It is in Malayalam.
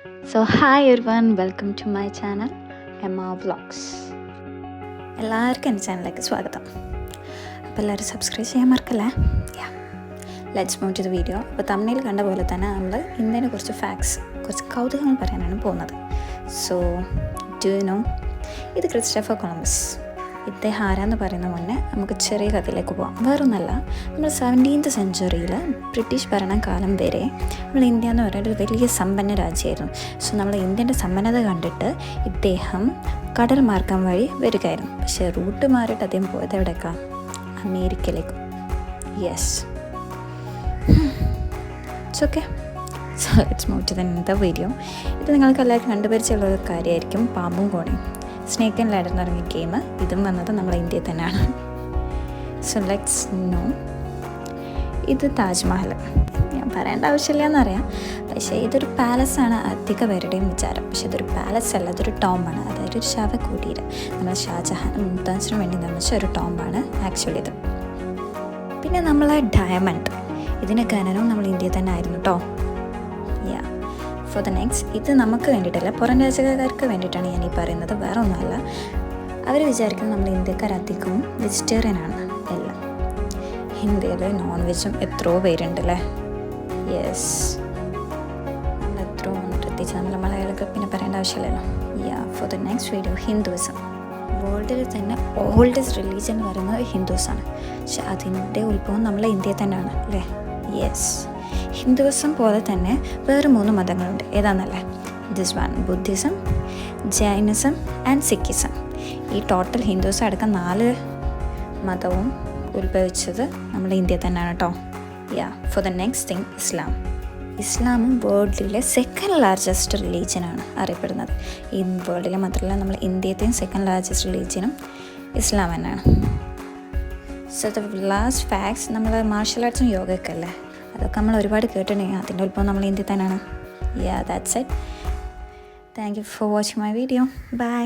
So hi everyone, welcome to my channel Emma Vlogs. എല്ലാവർക്കും എൻ്റെ ചാനലിലേക്ക് സ്വാഗതം. അപ്പോൾ എല്ലാവരും സബ്സ്ക്രൈബ് ചെയ്യാൻ മറക്കല്ലേ. Let's move to the video. അപ്പോൾ തമ്മിൽ കണ്ട പോലെ തന്നെ നമ്മൾ ഇന്ത്യനെ കുറച്ച് ഫാക്ട്സ്, കുറച്ച് കൗതുകങ്ങൾ പറയാനാണ് പോകുന്നത്. സോ ഡു യു നോ, ഇത് ക്രിസ്റ്റഫർ കൊളംബസ്. ഇദ്ദേഹം ആരാന്ന് പറയുന്ന മുന്നേ നമുക്ക് ചെറിയ കഥയിലേക്ക് പോകാം. വേറൊന്നല്ല, നമ്മൾ 17th സെഞ്ച്വറിയിൽ ബ്രിട്ടീഷ് ഭരണകാലം വരെ നമ്മൾ ഇന്ത്യ എന്ന് പറയുന്നത് ഒരു വലിയ സമ്പന്ന രാജ്യമായിരുന്നു. സോ നമ്മൾ ഇന്ത്യൻ്റെ സമ്പന്നത കണ്ടിട്ട് ഇദ്ദേഹം കടൽ മാർഗം വഴി വരികയായിരുന്നു. പക്ഷേ റൂട്ട് മാറിയിട്ട് അദ്ദേഹം പോയത് എവിടേക്കാ? അമേരിക്കയിലേക്ക്. Yes, it's okay. So let's move to the video. ഇത് നിങ്ങൾക്ക് എല്ലാവർക്കും കണ്ടുപരിച്ചുള്ള ഒരു കാര്യമായിരിക്കും, പാമ്പും കോണിയും. സ്നേക്ക് ആൻഡ് ലാഡർ എന്ന് പറഞ്ഞ ഗെയിം, ഇതും വന്നത് നമ്മുടെ ഇന്ത്യയിൽ തന്നെയാണ്. So let's no. ഇത് താജ്മഹൽ. ഞാൻ പറയേണ്ട ആവശ്യമില്ല എന്നറിയാം, പക്ഷേ ഇതൊരു പാലസാണ് അധിക പേരുടെയും വിചാരം. പക്ഷേ ഇതൊരു പാലസ് അല്ല, ഇതൊരു ടോംബാണ്. അതായത് ഒരു ശവകുടീരം. നമ്മൾ ഷാജഹാനും മുംതാസിനും വേണ്ടി നിർമ്മിച്ച ഒരു ടോംബാണ് ആക്ച്വലി ഇത്. പിന്നെ നമ്മളെ ഡയമണ്ട്, ഇതിൻ്റെ ഖനനവും നമ്മൾ ഇന്ത്യയിൽ തന്നെ ആയിരുന്നു കേട്ടോ. ഫോർ ദ നെക്സ്റ്റ്, ഇത് നമുക്ക് വേണ്ടിയിട്ടല്ല, പുറം രാജ്യക്കാർക്ക് വേണ്ടിയിട്ടാണ് ഞാൻ ഈ പറയുന്നത്. വേറെ ഒന്നുമല്ല, അവർ വിചാരിക്കുന്നത് നമ്മൾ ഇന്ത്യക്കാർ അധികവും വെജിറ്റേറിയൻ ആണ്. എല്ലാം ഇന്ത്യയിൽ നോൺ വെജും എത്രയോ പേരുണ്ടല്ലേ. യെസ്, നമ്മൾ എത്രയോ പ്രത്യേകിച്ച് നമ്മൾ മലയാളികൾക്ക് പിന്നെ പറയേണ്ട ആവശ്യമില്ലല്ലോ. Four the next video, Hinduism. വേൾഡിൽ തന്നെ ഓൾഡസ്റ്റ് റിലീജിയൻ എന്ന് പറയുന്നത് ഹിന്ദുസാണ്. പക്ഷെ അതിൻ്റെ ഉത്ഭവം നമ്മളെ ഇന്ത്യയിൽ തന്നെയാണ് അല്ലേ. യെസ്, ഹിന്ദുയിസം പോലെ തന്നെ വേറെ 3 മതങ്ങളുണ്ട്. ഏതാണെന്നല്ലേ? This one, Buddhism, Jainism and Sikhism. ഈ ടോട്ടൽ ഹിന്ദുയിസം അടക്കം 4 മതവും ഉത്ഭവിച്ചത് നമ്മുടെ ഇന്ത്യയിൽ തന്നെയാണ് കേട്ടോ. For the next thing, Islam. ഇസ്ലാമും വേൾഡിലെ 2nd ലാർജസ്റ്റ് റിലീജിയനാണ് അറിയപ്പെടുന്നത്. ഈ വേൾഡിലെ മാത്രമല്ല, നമ്മൾ ഇന്ത്യത്തെയും 2nd ലാർജസ്റ്റ് റിലീജിയനും ഇസ്ലാം തന്നെയാണ്. സോ ദ ലാസ്റ്റ് ഫാക്ട്സ്, നമ്മൾ മാർഷൽ ആർട്സും യോഗയൊക്കെ അല്ലേ, അതൊക്കെ നമ്മൾ ഒരുപാട് കേട്ടിട്ടുണ്ടെങ്കിൽ അതിൻ്റെ ഉത്ഭവം നമ്മൾ ഇന്ത്യയിൽ തന്നെയാണ്. That's it. Thank you for watching my video. By.